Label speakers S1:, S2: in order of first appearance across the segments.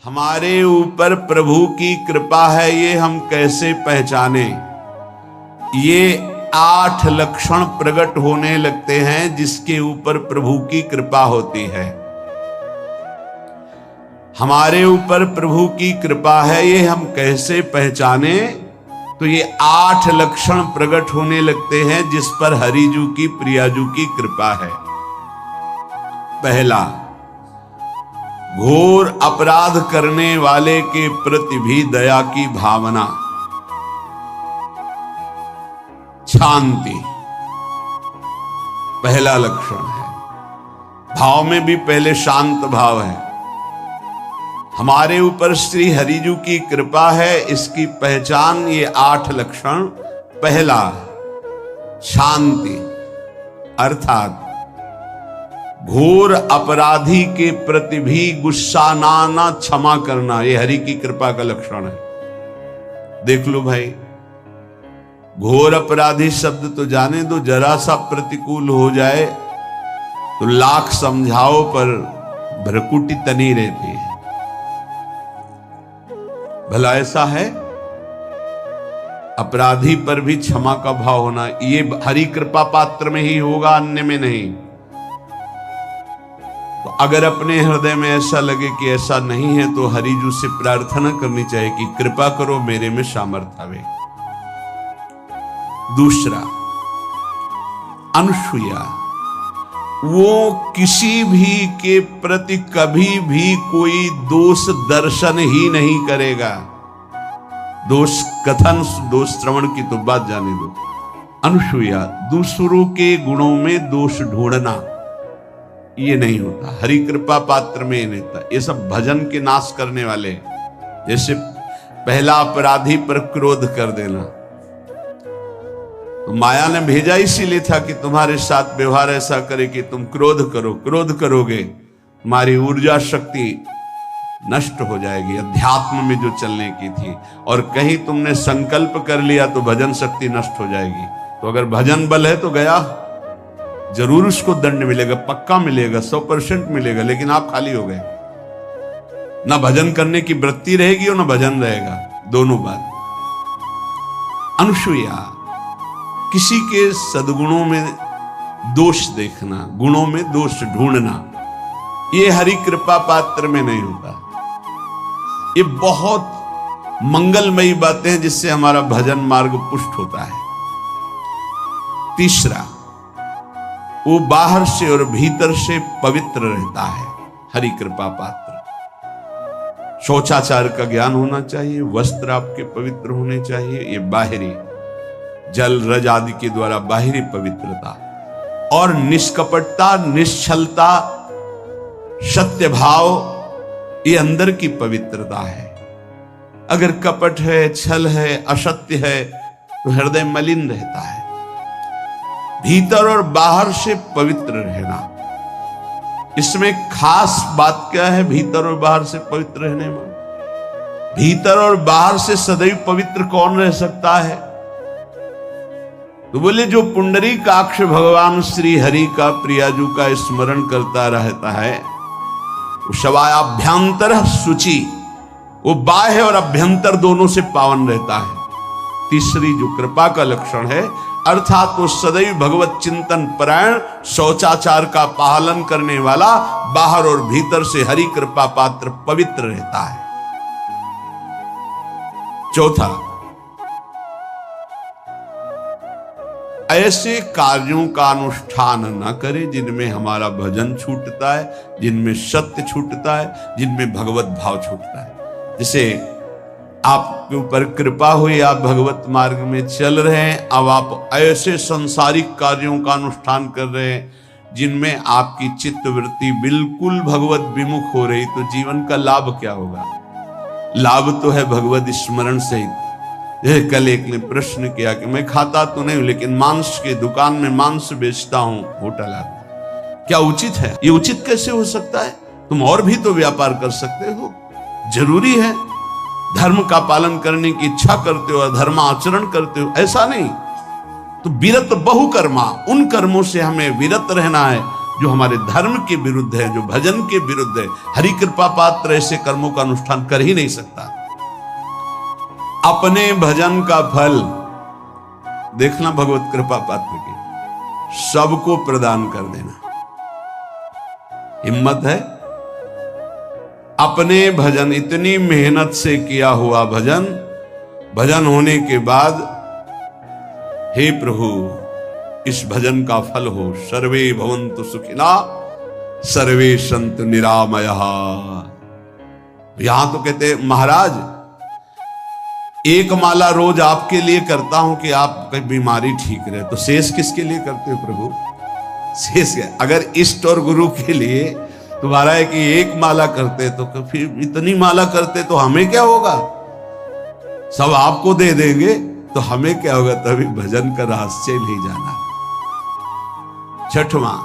S1: हमारे ऊपर प्रभु की कृपा है ये हम कैसे पहचाने। ये 8 लक्षण प्रकट होने लगते हैं जिसके ऊपर प्रभु की कृपा होती है। हमारे ऊपर प्रभु की कृपा है ये हम कैसे पहचाने, तो ये 8 लक्षण प्रकट होने लगते हैं जिस पर हरिजू की प्रियाजू की कृपा है। पहला, घोर अपराध करने वाले के प्रति भी दया की भावना, शांति पहला लक्षण है। भाव में भी पहले शांत भाव है। हमारे ऊपर श्री हरिजू की कृपा है, इसकी पहचान ये 8 लक्षण। पहला, शांति, अर्थात घोर अपराधी के प्रति भी गुस्सा ना क्षमा करना, ये हरि की कृपा का लक्षण है। देख लो भाई, घोर अपराधी शब्द तो जाने दो, जरा सा प्रतिकूल हो जाए तो लाख समझाओ पर भ्रकुटी तनी रहती है। भला ऐसा है? अपराधी पर भी क्षमा का भाव होना, ये हरि कृपा पात्र में ही होगा, अन्य में नहीं। तो अगर अपने हृदय में ऐसा लगे कि ऐसा नहीं है तो हरिजू से प्रार्थना करनी चाहिए कि कृपा करो मेरे में सामर्थ्य आवे। दूसरा, अनुसूया, वो किसी भी के प्रति कभी भी कोई दोष दर्शन ही नहीं करेगा। दोष कथन, दोष श्रवण की तो बात जाने दो। अनुसूया, दूसरों के गुणों में दोष ढूंढना ये नहीं होता, हरि कृपा पात्र में नहीं होता। ये सब भजन के नाश करने वाले, जैसे पहला अपराधी पर क्रोध कर देना, तो माया ने भेजा इसीलिए था कि तुम्हारे साथ व्यवहार ऐसा करे कि तुम क्रोध करो। क्रोध करोगे तुम्हारी ऊर्जा शक्ति नष्ट हो जाएगी, अध्यात्म में जो चलने की थी। और कहीं तुमने संकल्प कर लिया तो भजन शक्ति नष्ट हो जाएगी। तो अगर भजन बल है तो गया, जरूर उसको दंड मिलेगा, पक्का मिलेगा, 100% मिलेगा, लेकिन आप खाली हो गए। ना भजन करने की वृत्ति रहेगी और ना भजन रहेगा, दोनों बात। अनुसूया, किसी के सद्गुणों में दोष देखना, गुणों में दोष ढूंढना, ये हरि कृपा पात्र में नहीं होता। ये बहुत मंगलमयी बातें हैं जिससे हमारा भजन मार्ग पुष्ट होता है। तीसरा, वो बाहर से और भीतर से पवित्र रहता है, हरि कृपा पात्र। शौचाचार का ज्ञान होना चाहिए, वस्त्र आपके पवित्र होने चाहिए, ये बाहरी जल रज आदि के द्वारा बाहरी पवित्रता। और निष्कपटता, निश्चलता, सत्य भाव, ये अंदर की पवित्रता है। अगर कपट है, छल है, असत्य है तो हृदय मलिन रहता है। भीतर और बाहर से पवित्र रहना, इसमें खास बात क्या है? भीतर और बाहर से पवित्र रहने में, भीतर और बाहर से सदैव पवित्र कौन रह सकता है? तो बोले जो पुंडरीकाक्ष भगवान श्री हरि का प्रियाजू का स्मरण करता रहता है, शवायाभ्यंतर शुचि, वो बाह्य और अभ्यंतर दोनों से पावन रहता है। तीसरी जो कृपा का लक्षण है, अर्थात वो सदैव भगवत चिंतन परायण, शौचाचार का पालन करने वाला, बाहर और भीतर से हरि कृपा पात्र पवित्र रहता है। चौथा, ऐसे कार्यों का अनुष्ठान न करे जिनमें हमारा भजन छूटता है, जिनमें सत्य छूटता है, जिनमें भगवत भाव छूटता है। जैसे आपके ऊपर कृपा हुई, आप भगवत मार्ग में चल रहे हैं, अब आप ऐसे संसारिक कार्यों का अनुष्ठान कर रहे हैं जिनमें आपकी चित्तवृत्ति बिल्कुल भगवत विमुख हो रही, तो जीवन का लाभ क्या होगा? लाभ तो है भगवत स्मरण सहित। कल एक ने प्रश्न किया कि मैं खाता तो नहीं हूं लेकिन मांस की दुकान में मांस बेचता हूं, होटल आदि, क्या उचित है? ये उचित कैसे हो सकता है? तुम और भी तो व्यापार कर सकते हो। जरूरी है धर्म का पालन करने की इच्छा करते हो, धर्म आचरण करते हो, ऐसा नहीं। तो विरत बहुकर्मा, उन कर्मों से हमें विरत रहना है जो हमारे धर्म के विरुद्ध है, जो भजन के विरुद्ध है। हरि कृपा पात्र ऐसे कर्मों का अनुष्ठान कर ही नहीं सकता। अपने भजन का फल देखना भगवत कृपा पात्र की, सबको प्रदान कर देना। हिम्मत है? अपने भजन, इतनी मेहनत से किया हुआ भजन, भजन होने के बाद, हे प्रभु इस भजन का फल हो, सर्वे भवन्तु सुखिना सर्वे सन्तु निरामयः। यहां तो कहते महाराज एक माला रोज आपके लिए करता हूं कि आपकी बीमारी ठीक रहे, तो शेष किसके लिए करते हो प्रभु? शेष है अगर इष्ट और गुरु के लिए तुम्हारा है कि एक माला करते तो फिर इतनी माला करते तो हमें क्या होगा? सब आपको दे देंगे तो हमें क्या होगा? तभी भजन का रहस्य नहीं जाना। छठवां,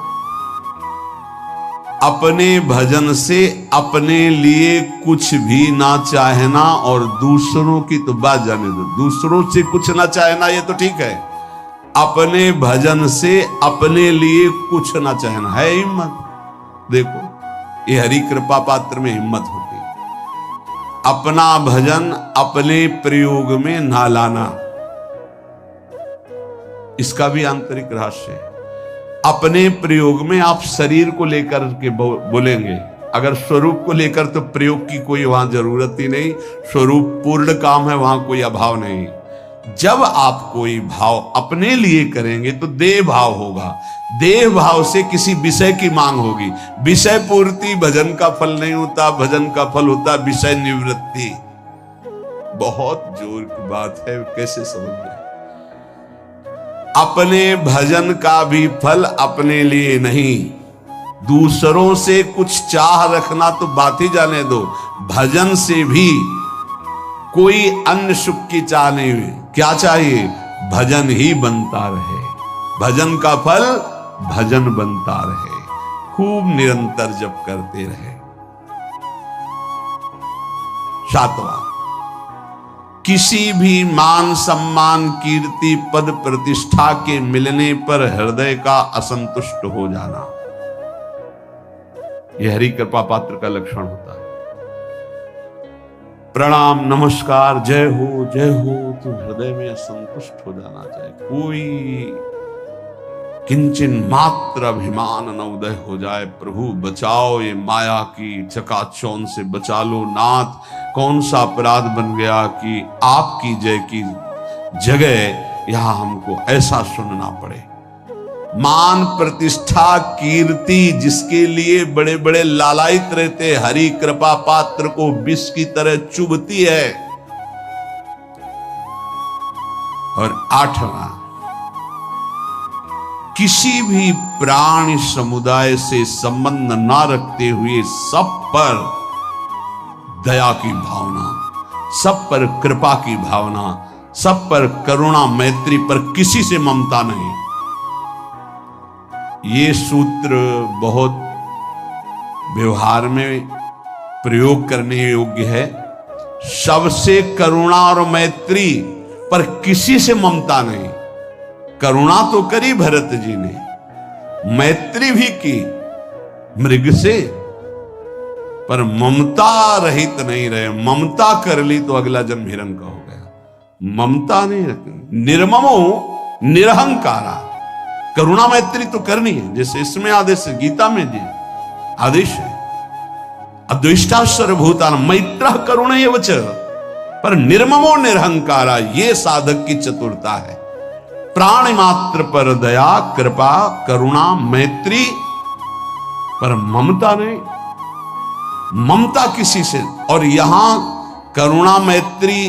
S1: अपने भजन से अपने लिए कुछ भी ना चाहना और दूसरों की तो बात जाने दो, दूसरों से कुछ ना चाहना ये तो ठीक है, अपने भजन से अपने लिए कुछ ना चाहना है हिम्मत। देखो ये हरि कृपा पात्र में हिम्मत होती है। अपना भजन अपने प्रयोग में ना लाना, इसका भी आंतरिक रहस्य है। अपने प्रयोग में आप शरीर को लेकर के बोलेंगे, अगर स्वरूप को लेकर तो प्रयोग की कोई वहां जरूरत ही नहीं, स्वरूप पूर्ण काम है, वहां कोई अभाव नहीं। जब आप कोई भाव अपने लिए करेंगे तो देह भाव होगा, देह भाव से किसी विषय की मांग होगी। विषय पूर्ति भजन का फल नहीं होता, भजन का फल होता विषय निवृत्ति। बहुत जोर की बात है, कैसे समझ गए? अपने भजन का भी फल अपने लिए नहीं, दूसरों से कुछ चाह रखना तो बात ही जाने दो, भजन से भी कोई अन्य सुख की चाह नहीं हुई। क्या चाहिए? भजन ही बनता रहे, भजन का फल भजन बनता रहे, खूब निरंतर जप करते रहे। सातवां, किसी भी मान सम्मान कीर्ति पद प्रतिष्ठा के मिलने पर हृदय का असंतुष्ट हो जाना, यह हरि कृपा पात्र का लक्षण होता है। प्रणाम नमस्कार जय हो तो हृदय में असंतुष्ट हो जाना चाहिए। कोई किंचन मात्र अभिमान न उदय हो जाए। प्रभु बचाओ, ये माया की चकाचौंध से बचा लो नाथ। कौन सा अपराध बन गया कि आपकी जय की जगह यहां हमको ऐसा सुनना पड़े। मान प्रतिष्ठा कीर्ति जिसके लिए बड़े बड़े लालायित रहते, हरि कृपा पात्र को विष की तरह चुभती है। और आठवां, किसी भी प्राणी समुदाय से संबंध ना रखते हुए सब पर दया की भावना, सब पर कृपा की भावना, सब पर करुणा मैत्री, पर किसी से ममता नहीं। ये सूत्र बहुत व्यवहार में प्रयोग करने योग्य है। सबसे करुणा और मैत्री, पर किसी से ममता नहीं। करुणा तो करी भरत जी ने, मैत्री भी की मृग से, पर ममता रहित नहीं रहे। ममता कर ली तो अगला जन्म हिरण का हो गया। ममता नहीं रखी। निर्ममो निरहंकारा, करुणा मैत्री तो करनी है, जैसे इसमें आदेश है, गीता में जी आदेश है, अद्वेष्टा सर्वभूतान मैत्र करुणैव च, पर निर्ममो निरहंकारा, ये साधक की चतुरता है। प्राणी मात्र पर दया कृपा करुणा मैत्री, पर ममता नहीं। ममता किसी से, और यहां करुणा मैत्री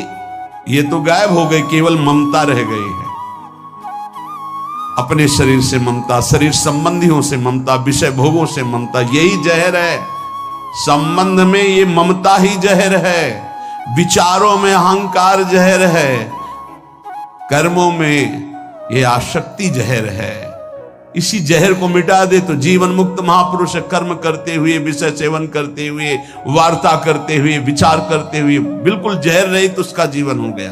S1: ये तो गायब हो गई, केवल ममता रह गई है। अपने शरीर से ममता, शरीर संबंधियों से ममता, विषय भोगों से ममता, यही जहर है। संबंध में ये ममता ही जहर है, विचारों में अहंकार जहर है, कर्मों में ये आसक्ति जहर है। इसी जहर को मिटा दे तो जीवन मुक्त महापुरुष कर्म करते हुए, विषय सेवन करते हुए, वार्ता करते हुए, विचार करते हुए, बिल्कुल जहर रहित उसका जीवन हो गया।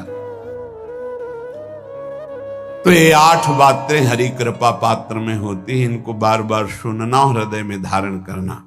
S1: तो ये 8 बातें हरि कृपा पात्र में होती हैं, इनको बार बार सुनना और हृदय में धारण करना।